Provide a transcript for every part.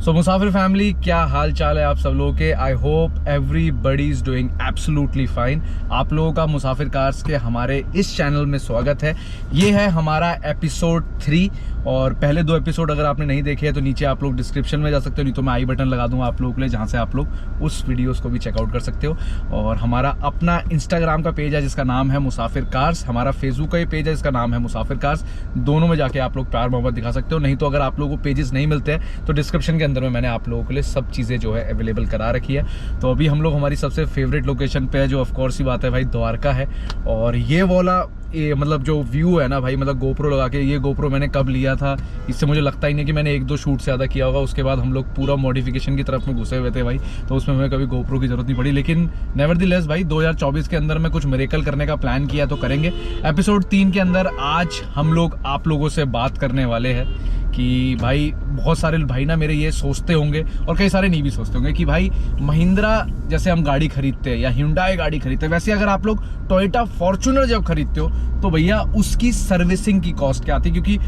सो मुसाफिर family, क्या हाल चाल है आप सब लोगों के। I hope everybody is doing absolutely fine. आप लोगों का मुसाफिर कार्स के हमारे इस चैनल में स्वागत है। ये है हमारा एपिसोड 3 और पहले 2 एपिसोड अगर आपने नहीं देखे हैं तो नीचे आप लोग डिस्क्रिप्शन में जा सकते हो, नहीं तो मैं आई बटन लगा दूंगा आप लोगों के लिए, जहाँ से आप लोग उस वीडियोस को भी चेकआउट कर सकते हो। और हमारा अपना इंस्टाग्राम का पेज है जिसका नाम है मुसाफिर कार्स, हमारा फेसबुक का ही पेज है जिसका नाम है मुसाफिर कार्स। दोनों में जाके आप लोग प्यार मोहब्बत दिखा सकते हो। नहीं तो अगर आप लोगों को पेजेस नहीं मिलते हैं तो डिस्क्रिप्शन के अंदर में मैंने आप लोगों के लिए सब चीज़ें जो है अवेलेबल करा रखी है। तो अभी हम लोग हमारी सबसे फेवरेट लोकेशन पे है, जो ऑफकोर्स ही बात है भाई द्वारका है। और ये वाला मतलब जो व्यू है ना भाई, मतलब गोप्रो लगा के, ये गोप्रो मैंने कब लिया था इससे मुझे लगता ही नहीं कि मैंने 1-2 शूट से ज़्यादा किया होगा। उसके बाद हम लोग पूरा मॉडिफिकेशन की तरफ में घुसे हुए थे भाई, तो उसमें हमें कभी गोप्रो की जरूरत नहीं पड़ी। लेकिन नेवरदलेस भाई 2024 के अंदर में कुछ मिरेकल करने का प्लान किया तो करेंगे। एपिसोड 3 के अंदर आज हम लोग आप लोगों से बात करने वाले हैं कि भाई बहुत सारे भाई ना मेरे ये सोचते होंगे और कई सारे नहीं भी सोचते होंगे कि भाई महिंद्रा जैसे हम गाड़ी खरीदते हैं या hyundai गाड़ी खरीदते हैं, वैसे अगर आप लोग टोयोटा फॉर्च्यूनर जब खरीदते हो तो भैया उसकी सर्विसिंग की कॉस्ट क्या आती है। क्योंकि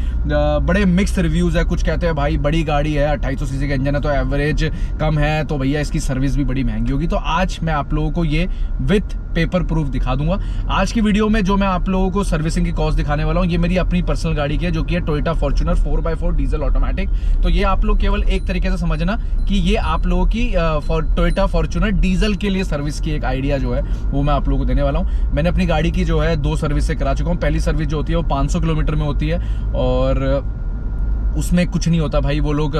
बड़े मिक्स रिव्यूज है। कुछ कहते हैं भाई बड़ी गाड़ी है, 2800 सीसी का इंजन है तो एवरेज कम है, तो भैया इसकी सर्विस भी बड़ी महंगी होगी। तो आज मैं आप लोगों को ये विथ पेपर प्रूफ दिखा दूंगा। आज की वीडियो में जो मैं आप लोगों को सर्विसिंग की कॉस्ट दिखाने वाला हूँ, ये मेरी अपनी पर्सनल गाड़ी की है जो कि है Toyota Fortuner 4x4 diesel automatic. तो ये आप लोग केवल एक तरीके से समझना कि ये आप लोगों की टोयोटा फॉर्च्यूनर डीजल के लिए सर्विस की एक आइडिया जो है वो मैं आप लोगों को देने वाला हूँ। मैंने अपनी गाड़ी की जो है 2 सर्विस से करा चुका हूँ। पहली सर्विस जो होती है वो 500 किलोमीटर में होती है और उसमें कुछ नहीं होता भाई, वो लोग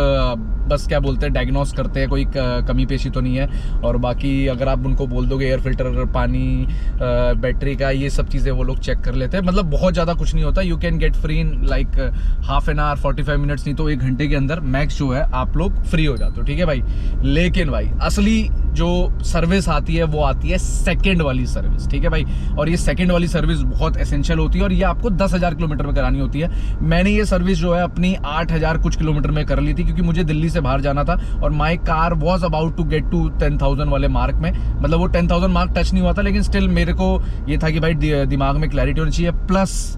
बस क्या बोलते हैं डायग्नोस करते हैं, कोई कमी पेशी तो नहीं है। और बाकी अगर आप उनको बोल दोगे एयर फिल्टर, पानी, बैटरी का, ये सब चीज़ें वो लोग चेक कर लेते हैं। मतलब बहुत ज़्यादा कुछ नहीं होता। You can get free in like half an hour, 45 minutes, नहीं तो 1 घंटे के अंदर मैक्स जो है आप लोग फ्री हो जाते हो, ठीक है भाई। लेकिन भाई असली जो सर्विस आती है वो आती है सेकेंड वाली सर्विस, ठीक है भाई। और ये सेकेंड वाली सर्विस बहुत एसेंशियल होती है और ये आपको 10,000 किलोमीटर में करानी होती है। मैंने ये सर्विस जो है अपनी 8,000 कुछ किलोमीटर में कर ली थी, क्योंकि मुझे दिल्ली से बाहर जाना था और my car was about to get to 10,000 वाले मार्क में। मतलब वो 10,000 मार्क टच नहीं हुआ था, लेकिन स्टिल मेरे को ये था कि भाई दिमाग में क्लैरिटी होनी चाहिए। प्लस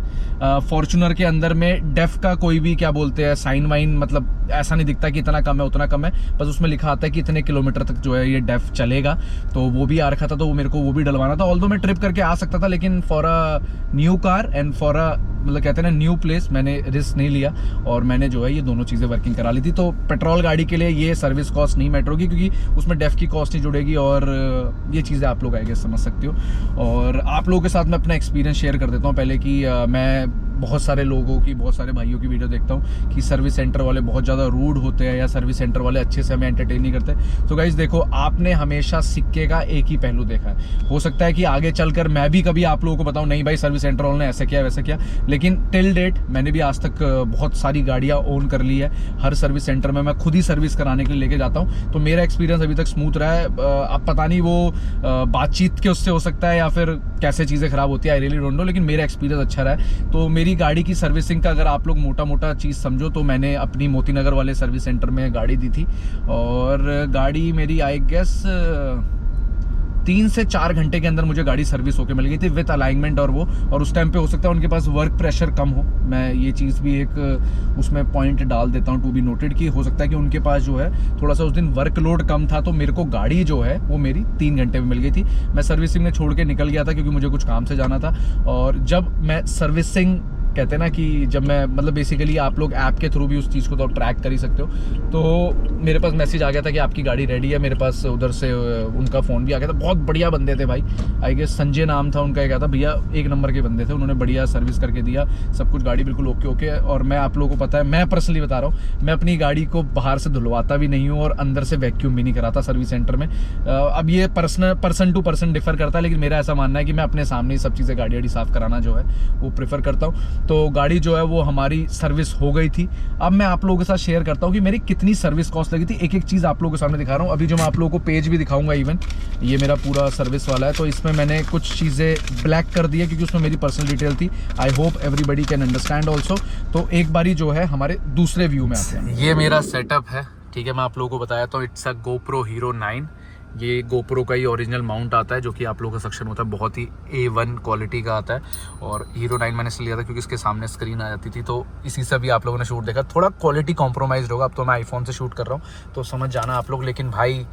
फॉर्च्यूनर के अंदर में डेफ का कोई भी क्या बोलते हैं साइन वाइन, मतलब ऐसा नहीं दिखता कि इतना कम है उतना कम है, बस उसमें लिखा आता है कि इतने किलोमीटर तक जो है ये डेफ चलेगा। तो वो भी आ रखा था, तो वो मेरे को वो भी डलवाना था। ऑल्दो मैं ट्रिप करके आ सकता था, लेकिन for a new car and for a मतलब कहते हैं ना न्यू प्लेस, मैंने रिस्क नहीं लिया और मैंने जो है ये दोनों चीज़ें वर्किंग करा ली थी। तो पेट्रोल गाड़ी के लिए ये सर्विस कॉस्ट नहीं मैटर होगी, क्योंकि उसमें डेफ की कॉस्ट नहीं जुड़ेगी और ये चीज़ें आप लोग आएंगे समझ सकते हो। और आप लोगों के साथ मैं अपना एक्सपीरियंस शेयर कर देता हूँ पहले कि मैं बहुत सारे लोगों की, बहुत सारे भाइयों की वीडियो देखता हूँ कि सर्विस सेंटर वाले बहुत ज़्यादा रूड होते हैं या सर्विस सेंटर वाले अच्छे से हमें एंटरटेन नहीं करते। तो गाइस देखो, आपने हमेशा सिक्के का एक ही पहलू देखा है। हो सकता है कि आगे चलकर मैं भी कभी आप लोगों को बताऊँ नहीं भाई सर्विस सेंटर वालों ने ऐसा किया वैसा किया, लेकिन टिल डेट मैंने भी आज तक बहुत सारी गाड़ियाँ ओन कर ली है। हर सर्विस सेंटर में मैं खुद ही सर्विस कराने के लिए लेके जाता हूँ, तो मेरा एक्सपीरियंस अभी तक स्मूथ रहा है। अब पता नहीं वो बातचीत के उससे हो सकता है या फिर कैसे चीज़ें खराब होती है, आई रियली डोंट नो, लेकिन मेरा एक्सपीरियंस अच्छा रहा है। तो मेरी गाड़ी की सर्विसिंग का अगर आप लोग मोटा मोटा चीज़ समझो तो मैंने अपनी मोती नगर वाले सर्विस सेंटर में गाड़ी दी थी और गाड़ी मेरी आई गेस 3 से 4 घंटे के अंदर मुझे गाड़ी सर्विस होके मिल गई थी विद अलाइनमेंट। और उस टाइम पे हो सकता है उनके पास वर्क प्रेशर कम हो, मैं ये चीज़ भी एक उसमें पॉइंट डाल देता हूँ टू बी नोटेड कि हो सकता है कि उनके पास जो है थोड़ा सा उस दिन वर्कलोड कम था, तो मेरे को गाड़ी जो है वो मेरी 3 घंटे में मिल गई थी। मैं सर्विसिंग में छोड़ के निकल गया था क्योंकि मुझे कुछ काम से जाना था। और जब मैं सर्विसिंग कहते हैं ना कि जब मैं मतलब बेसिकली आप लोग ऐप के थ्रू भी उस चीज़ को तो ट्रैक कर ही सकते हो, तो मेरे पास मैसेज आ गया था कि आपकी गाड़ी रेडी है। मेरे पास उधर से उनका फ़ोन भी आ गया था। बहुत बढ़िया बंदे थे भाई, आई गेस संजय नाम था उनका। क्या था भैया, 1 नंबर के बंदे थे, उन्होंने बढ़िया सर्विस करके दिया सब कुछ, गाड़ी बिल्कुल ओके। और मैं आप लोगों को पता है, मैं पर्सनली बता रहा हूँ, मैं अपनी गाड़ी को बाहर से धुलवाता भी नहीं हूँ और अंदर से वैक्यूम भी नहीं कराता सर्विस सेंटर में। अब ये पर्सन टू पर्सन डिफर करता है, लेकिन मेरा ऐसा मानना है कि मैं अपने सामने ही सब चीज़ें गाड़ी साफ कराना जो है वो प्रेफर करता हूँ। तो गाड़ी जो है वो हमारी सर्विस हो गई थी। अब मैं आप लोगों के साथ शेयर करता हूँ कि मेरी कितनी सर्विस कॉस्ट लगी थी। एक एक चीज़ आप लोगों के सामने दिखा रहा हूँ। अभी जो मैं आप लोगों को पेज भी दिखाऊंगा, इवन ये मेरा पूरा सर्विस वाला है, तो इसमें मैंने कुछ चीज़ें ब्लैक कर दी है क्योंकि उसमें मेरी पर्सनल डिटेल थी। I hope everybody can understand also. तो एक बारी जो है हमारे दूसरे व्यू में आते हैं। ये मेरा सेटअप है, ठीक है। मैं आप लोगों को बताया तो इट्स अ GoPro Hero 9। ये GoPro का ही ओरिजिनल माउंट आता है जो कि आप लोगों का सक्शन होता है, बहुत ही A1 क्वालिटी का आता है। और हीरो 9 मैंने इसलिए लिया था क्योंकि इसके सामने स्क्रीन आ जाती थी, तो इसी से भी आप लोगों ने शूट देखा। थोड़ा क्वालिटी कॉम्प्रोमाइज़ होगा, अब तो मैं आईफोन से शूट कर रहा हूँ तो समझ जाना आप लोग। लेकिन भाई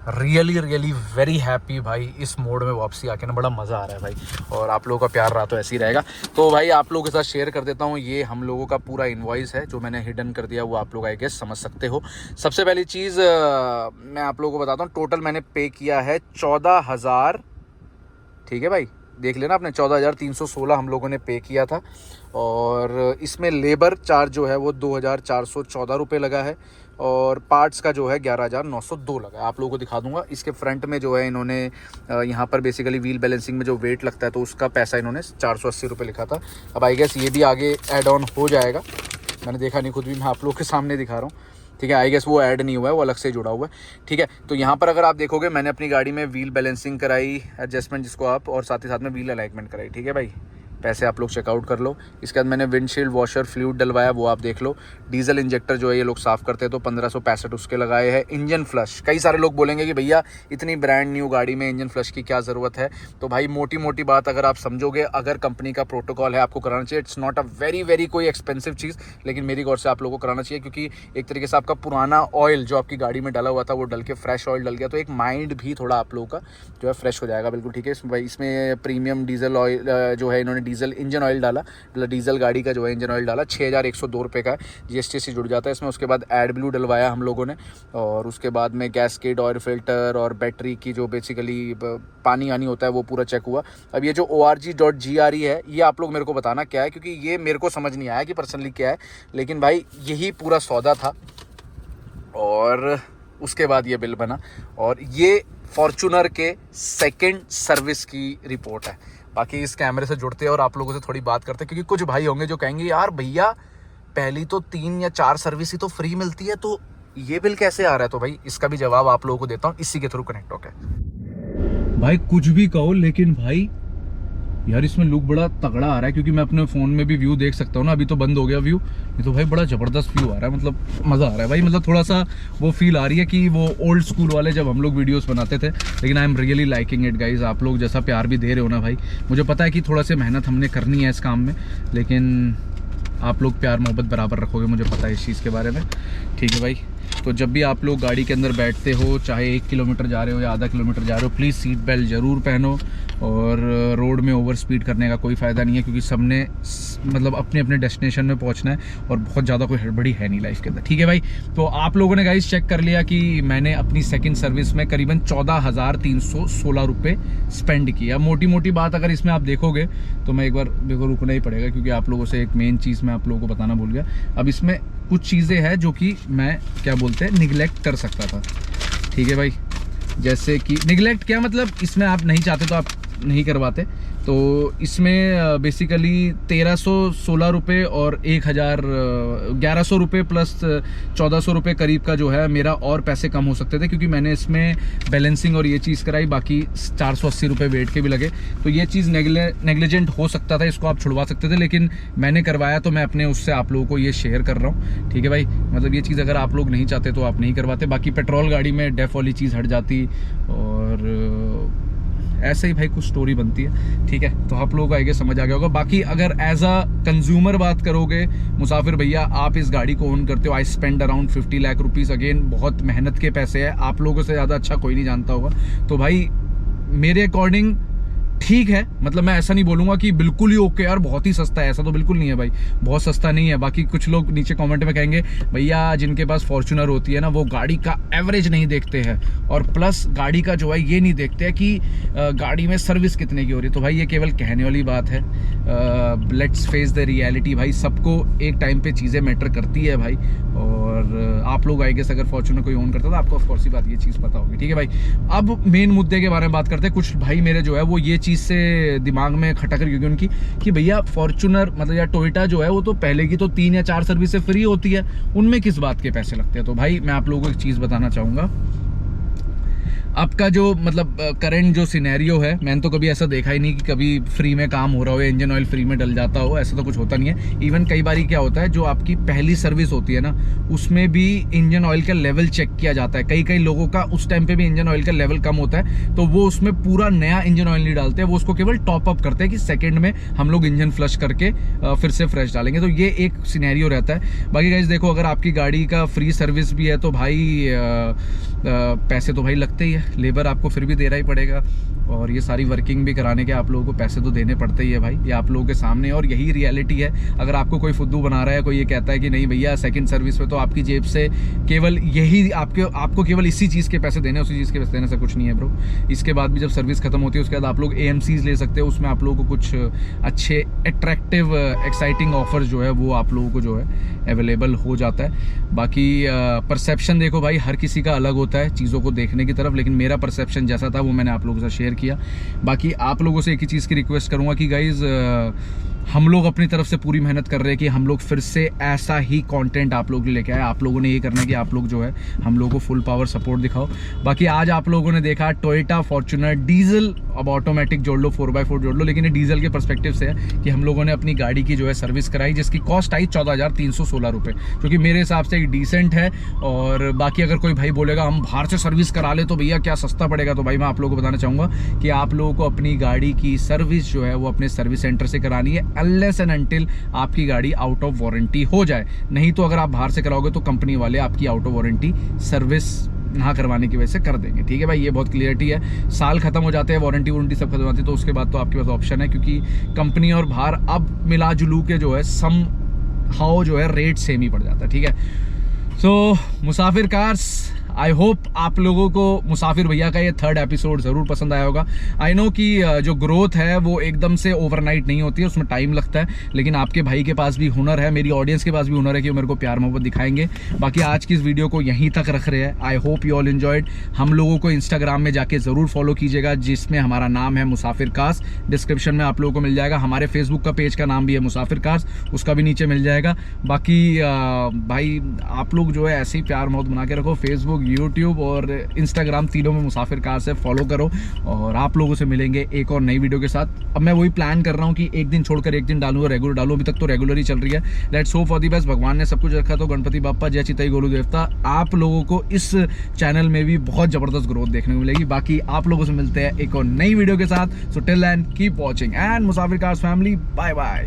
रियली वेरी हैप्पी भाई, इस मोड में वापसी आके ना बड़ा मज़ा आ रहा है भाई। और आप लोगों का प्यार रहा तो ऐसे ही रहेगा। तो भाई आप लोगों के साथ शेयर कर देता हूँ, ये हम लोगों का पूरा इनवॉइस है जो मैंने हिडन कर दिया, वो आप लोग आई गेस समझ सकते हो। सबसे पहली चीज़ मैं आप लोगों को बताता हूँ, टोटल मैंने पे किया है 14,000, ठीक है भाई, देख लेना आपने, 14,316 हम लोगों ने पे किया था। और इसमें लेबर चार्ज जो है वो 2,414 रुपये लगा है, और पार्ट्स का जो है 11,902 लगा है। आप लोगों को दिखा दूंगा। इसके फ्रंट में जो है इन्होंने यहाँ पर बेसिकली व्हील बैलेंसिंग में जो वेट लगता है तो उसका पैसा इन्होंने 480 रुपये लिखा था। अब आई गेस ये भी आगे ऐड ऑन हो जाएगा, मैंने देखा नहीं खुद भी, मैं आप लोगों के सामने दिखा रहा हूँ, ठीक है। आई गेस वो ऐड नहीं हुआ है, वो अलग से जुड़ा हुआ है, ठीक है। तो यहाँ पर अगर आप देखोगे मैंने अपनी गाड़ी में व्हील बैलेंसिंग कराई, एडजस्टमेंट जिसको आप, और साथ ही साथ में व्हील अलाइनमेंट कराई, ठीक है भाई। पैसे आप लोग चेकआउट कर लो। इसके बाद मैंने विंडशील्ड वॉशर फ्लूइड डलवाया, वो आप देख लो। डीजल इंजेक्टर जो है ये लोग साफ़ करते हैं तो 1565 उसके लगाए हैं। इंजन फ्लश, कई सारे लोग बोलेंगे कि भैया इतनी ब्रांड न्यू गाड़ी में इंजन फ्लश की क्या ज़रूरत है। तो भाई मोटी मोटी बात अगर आप समझोगे, अगर कंपनी का प्रोटोकॉल है आपको कराना चाहिए। इट्स नॉट अ वेरी कोई एक्सपेंसिव चीज़, लेकिन मेरी गौर से आप लोगों को कराना चाहिए, क्योंकि एक तरीके से आपका पुराना ऑयल जो आपकी गाड़ी में डला हुआ था वो डल के फ्रेश ऑयल डल गया, तो एक माइंड भी थोड़ा आप लोगों का जो है फ्रेश हो जाएगा, बिल्कुल ठीक है। इसमें प्रीमियम डीजल ऑयल जो है इन्होंने डीजल इंजन ऑयल डाला, डीजल गाड़ी का जो है इंजन ऑयल डाला, 6,102 रुपये का है, GST से जुड़ जाता है इसमें। उसके बाद एड ब्लू डलवाया हम लोगों ने, और उसके बाद में गैसकेट, ऑयल फिल्टर और बैटरी की जो बेसिकली पानी आनी होता है वो पूरा चेक हुआ। अब ये जो org.gre है ये आप लोग मेरे को बताना क्या है, क्योंकि ये मेरे को समझ नहीं आया कि पर्सनली क्या है, लेकिन भाई यही पूरा सौदा था। और उसके बाद ये बिल बना, और ये फॉर्च्यूनर के सेकंड सर्विस की रिपोर्ट है। बाकी इस कैमरे से जुड़ते हैं और आप लोगों से थोड़ी बात करते हैं, क्योंकि कुछ भाई होंगे जो कहेंगे यार भैया पहली तो 3 या 4 सर्विस ही तो फ्री मिलती है, तो ये बिल कैसे आ रहा है। तो भाई इसका भी जवाब आप लोगों को देता हूँ इसी के थ्रू कनेक्ट होकर। भाई कुछ भी कहो, लेकिन भाई यार इसमें लुक बड़ा तगड़ा आ रहा है, क्योंकि मैं अपने फ़ोन में भी व्यू देख सकता हूँ ना, अभी तो बंद हो गया व्यू, ये तो भाई बड़ा ज़बरदस्त व्यू आ रहा है, मतलब मज़ा आ रहा है भाई। मतलब थोड़ा सा वो फील आ रही है कि वो ओल्ड स्कूल वाले जब हम लोग वीडियोस बनाते थे। लेकिन I am really liking it guys, आप लोग जैसा प्यार भी दे रहे हो ना भाई, मुझे पता है कि थोड़ा सा मेहनत हमने करनी है इस काम में, लेकिन आप लोग प्यार मोहब्बत बराबर रखोगे, मुझे पता है इस चीज़ के बारे में, ठीक है भाई। तो जब भी आप लोग गाड़ी के अंदर बैठते हो, चाहे 1 किलोमीटर जा रहे हो या आधा किलोमीटर जा रहे हो, प्लीज़ सीट बेल्ट ज़रूर पहनो। और रोड में ओवर स्पीड करने का कोई फ़ायदा नहीं है, क्योंकि सबने मतलब अपने अपने डेस्टिनेशन में पहुंचना है, और बहुत ज़्यादा कोई हड़बड़ी है नहीं लाइफ के अंदर, ठीक है भाई। तो आप लोगों ने गाइस चेक कर लिया कि मैंने अपनी सेकंड सर्विस में करीबन 14,316 रुपये स्पेंड किया। मोटी मोटी बात अगर इसमें आप देखोगे तो मैं एक बार देखो रुकना ही पड़ेगा, क्योंकि आप लोगों से एक मेन चीज़ मैं आप लोगों को बताना भूल गया। अब इसमें कुछ चीज़ें हैं जो कि मैं क्या बोलते हैं निगलेक्ट कर सकता था, ठीक है भाई। जैसे कि निगलेक्ट क्या मतलब, इसमें आप नहीं चाहते तो आप नहीं करवाते। तो इसमें बेसिकली 1,316 रुपये और 1,1100 रुपये प्लस 1,400 रुपये करीब का जो है मेरा और पैसे कम हो सकते थे, क्योंकि मैंने इसमें बैलेंसिंग और ये चीज़ कराई, बाकी 480 रुपये वेट के भी लगे। तो ये चीज़ नेग्लिजेंट हो सकता था, इसको आप छुड़वा सकते थे, लेकिन मैंने करवाया तो मैं अपने उससे आप लोगों को ये शेयर कर रहा हूँ, ठीक है भाई। मतलब ये चीज़ अगर आप लोग नहीं चाहते तो आप नहीं करवाते। बाकी पेट्रोल गाड़ी में डेफ वाली चीज़ हट जाती, और ऐसे ही भाई कुछ स्टोरी बनती है, ठीक है। तो आप लोगों को आगे समझ आ गया होगा। बाकी अगर एज अ कंज्यूमर बात करोगे, मुसाफिर भैया आप इस गाड़ी को ओन करते हो, I spend around 50 lakh rupees. Again बहुत मेहनत के पैसे हैं, आप लोगों से ज़्यादा अच्छा कोई नहीं जानता होगा। तो भाई मेरे अकॉर्डिंग ठीक है, मतलब मैं ऐसा नहीं बोलूँगा कि बिल्कुल ही ओके यार बहुत ही सस्ता है, ऐसा तो बिल्कुल नहीं है भाई, बहुत सस्ता नहीं है। बाकी कुछ लोग नीचे कमेंट में कहेंगे भैया जिनके पास फॉर्च्यूनर होती है ना वो गाड़ी का एवरेज नहीं देखते हैं, और प्लस गाड़ी का जो है ये नहीं देखते हैं कि गाड़ी में सर्विस कितने की हो रही है। तो भाई ये केवल कहने वाली बात है, लेट्स फेस द रियलिटी भाई। सबको एक टाइम पे चीज़ें मैटर करती है भाई, और आप लोग आई गेस अगर फॉर्च्यूनर कोई ओन करता तो आपको ऑफकोर्स ही बात ये चीज़ पता होगी, ठीक है भाई। अब मेन मुद्दे के बारे में बात करते हैं। कुछ भाई मेरे जो है वो ये चीज़ से दिमाग में खटक रही होगी उनकी कि भैया फॉर्च्यूनर मतलब या टोयोटा जो है वो तो पहले की तो 3 या 4 सर्विस से फ्री होती है, उनमें किस बात के पैसे लगते हैं। तो भाई मैं आप लोगों को एक चीज़ बताना चाहूँगा, आपका जो मतलब करंट जो सिनेरियो है, मैंने तो कभी ऐसा देखा ही नहीं कि कभी फ्री में काम हो रहा हो, इंजन ऑयल फ्री में डल जाता हो, ऐसा तो कुछ होता नहीं है। इवन कई बारी क्या होता है, जो आपकी पहली सर्विस होती है ना, उसमें भी इंजन ऑयल का लेवल चेक किया जाता है। कई लोगों का उस टाइम पे भी इंजन ऑयल का लेवल कम होता है, तो वो उसमें पूरा नया इंजन ऑयल नहीं डालते, वो उसको केवल टॉप अप करते हैं कि सेकेंड में हम लोग इंजन फ्लश करके फिर से फ्रेश डालेंगे। तो ये एक सिनेरियो रहता है। बाकी गाइस देखो, अगर आपकी गाड़ी का फ्री सर्विस भी है तो भाई पैसे तो भाई लगते ही है, लेबर आपको फिर भी दे रहा ही पड़ेगा, और ये सारी वर्किंग भी कराने के आप लोगों को पैसे तो देने पड़ते ही है भाई, ये आप लोगों के सामने। और यही रियलिटी है। अगर आपको कोई फुद्दू बना रहा है, कोई ये कहता है कि नहीं भैया सेकंड सर्विस पे तो आपकी जेब से केवल यही आपको केवल इसी चीज़ के पैसे देने, उसी चीज़ के पैसे देने से कुछ नहीं है ब्रो। इसके बाद भी जब सर्विस खत्म होती है उसके बाद आप लोग AMCs ले सकते हो, उसमें आप लोगों को कुछ अच्छे अट्रैक्टिव एक्साइटिंग ऑफर जो है वो आप लोगों को जो है अवेलेबल हो जाता है। बाकी परसेप्शन देखो भाई, हर किसी का अलग होता है चीज़ों को देखने की तरफ, लेकिन मेरा परसेप्शन जैसा था वो मैंने आप लोगों के साथ शेयर किया। बाकी आप लोगों से एक ही चीज़ की रिक्वेस्ट करूंगा कि गाइज हम लोग अपनी तरफ से पूरी मेहनत कर रहे हैं कि हम लोग फिर से ऐसा ही कंटेंट आप लोगों के लिए लेके आए। आप लोगों ने ये करना है कि आप लोग जो है हम लोगों को फुल पावर सपोर्ट दिखाओ। बाकी आज आप लोगों ने देखा टोयोटा फॉर्च्यूनर डीजल, अब ऑटोमेटिक जोड़ लो, 4x4 जोड़ लो, लेकिन ये डीजल के पर्सपेक्टिव से है कि हम लोगों ने अपनी गाड़ी की जो है सर्विस कराई, जिसकी कॉस्ट आई 14,316 रुपये, जो कि मेरे हिसाब से एक डिसेंट है। और बाकी अगर कोई भाई बोलेगा हम बाहर से सर्विस करा ले तो भैया क्या सस्ता पड़ेगा, तो भाई मैं आप लोगों को बताना चाहूँगा कि आप लोगों को अपनी गाड़ी की सर्विस जो है वो अपने सर्विस सेंटर से करानी है, अनलेस एंड अनटिल आपकी गाड़ी आउट ऑफ वारंटी हो जाए। नहीं तो अगर आप बाहर से कराओगे तो कंपनी वाले आपकी आउट ऑफ वारंटी सर्विस ना करवाने की वजह से कर देंगे। ठीक है भाई, ये बहुत क्लियरिटी है। साल खत्म हो जाते हैं, वारंटी सब खत्म हो जाती है, तो उसके बाद तो आपके पास ऑप्शन है, क्योंकि कंपनी और बाहर अब मिला जुलू के जो है सम हाउ जो है रेट सेम ही पड़ जाता है। ठीक है, सो मुसाफिर कार्स, आई होप आप लोगों को मुसाफिर भैया का ये 3rd एपिसोड ज़रूर पसंद आया होगा। आई नो कि जो ग्रोथ है वो एकदम से ओवरनाइट नहीं होती है, उसमें टाइम लगता है, लेकिन आपके भाई के पास भी हुनर है, मेरी ऑडियंस के पास भी हुनर है कि वो मेरे को प्यार मोहब्बत दिखाएंगे। बाकी आज की इस वीडियो को यहीं तक रख रहे हैं। I hope you all enjoyed. हम लोगों को इंस्टाग्राम में जाके ज़रूर फॉलो कीजिएगा, जिसमें हमारा नाम है मुसाफिर कार्स, डिस्क्रिप्शन में आप लोगों को मिल जाएगा। हमारे फेसबुक का पेज का नाम भी है मुसाफिर कार्स, उसका भी नीचे मिल जाएगा। बाकी भाई आप लोग जो है ऐसे ही प्यार मोहब्बत बना के रखो, फेसबुक, यूट्यूब और इंस्टाग्राम तीनों में मुसाफिर कार से फॉलो करो, और आप लोगों से मिलेंगे एक और नई वीडियो के साथ। अब मैं वही प्लान कर रहा हूँ कि एक दिन छोड़कर एक दिन डालूंगा, रेगुलर डालूं। अभी तक तो रेगुलर ही चल रही है। Let's hope for the best. भगवान ने सब कुछ रखा तो गणपति बाप्पा जय चितई गोलू देवता, आप लोगों को इस चैनल में भी बहुत जबरदस्त ग्रोथ देखने को मिलेगी। बाकी आप लोगों से मिलते हैं एक और नई वीडियो के साथ। So till then keep watching and Musafir cars family, bye bye.